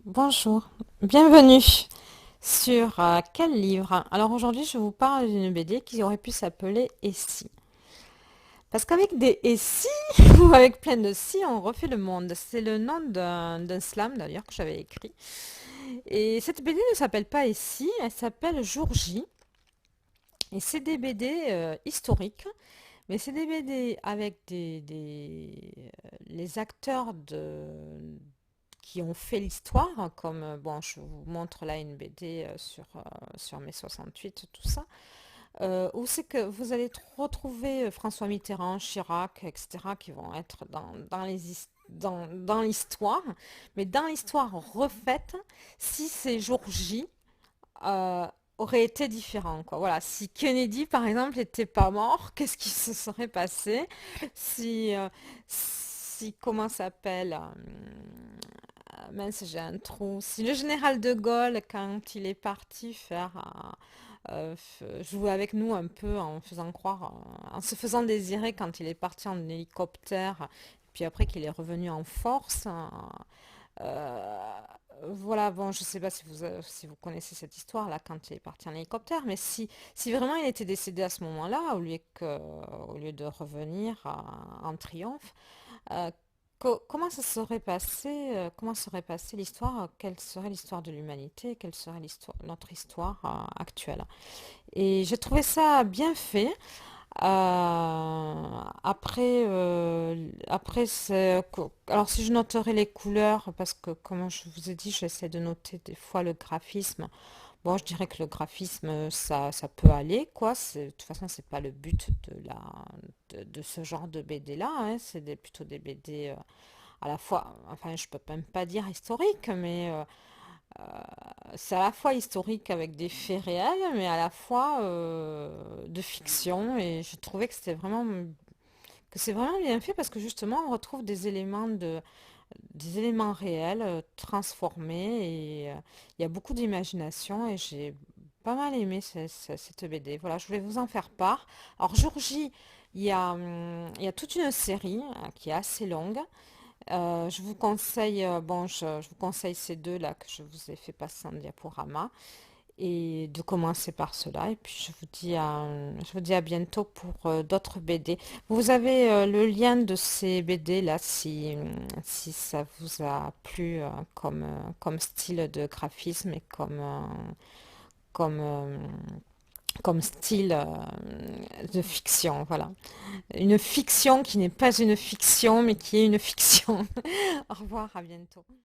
Bonjour, bienvenue sur quel livre? Alors aujourd'hui je vous parle d'une BD qui aurait pu s'appeler Et si? Parce qu'avec des Et si ou avec plein de si on refait le monde. C'est le nom d'un slam d'ailleurs que j'avais écrit. Et cette BD ne s'appelle pas Et si, elle s'appelle Jour J. Et c'est des BD historiques, mais c'est des BD avec les acteurs qui ont fait l'histoire, comme, bon, je vous montre là une BD sur mai 68, tout ça, où c'est que vous allez retrouver François Mitterrand, Chirac, etc., qui vont être dans l'histoire, mais dans l'histoire refaite, si ces jours J euh, auraient été différents, quoi. Voilà, si Kennedy, par exemple, n'était pas mort, qu'est-ce qui se serait passé? Si, comment ça s'appelle? Mince, j'ai un trou. Si le général de Gaulle, quand il est parti faire jouer avec nous un peu en faisant croire, en se faisant désirer quand il est parti en hélicoptère, puis après qu'il est revenu en force. Euh, voilà, bon, je sais pas si vous connaissez cette histoire là quand il est parti en hélicoptère, mais si vraiment il était décédé à ce moment-là, au lieu de revenir en triomphe, euh, comment ça serait passé, comment serait passée l'histoire, quelle serait l'histoire de l'humanité, quelle serait notre histoire actuelle. Et j'ai trouvé ça bien fait. Alors si je noterais les couleurs, parce que comme je vous ai dit, j'essaie de noter des fois le graphisme. Bon, je dirais que le graphisme, ça peut aller, quoi. De toute façon, c'est pas le but de ce genre de BD-là, hein. Plutôt des BD à la fois, enfin, je peux même pas dire historiques, mais euh, c'est à la fois historique avec des faits réels, mais à la fois de fiction. Et je trouvais que c'est vraiment bien fait parce que justement, on retrouve des éléments réels transformés et il y a beaucoup d'imagination et j'ai pas mal aimé cette BD. Voilà, je voulais vous en faire part. Alors, jour J, il y a toute une série qui est assez longue. Je vous conseille, je vous conseille ces deux là que je vous ai fait passer en diaporama et de commencer par cela. Et puis je vous dis à bientôt pour d'autres BD. Vous avez le lien de ces BD là si ça vous a plu comme style de graphisme et comme, euh, comme style de fiction. Voilà. Une fiction qui n'est pas une fiction mais qui est une fiction. Au revoir, à bientôt.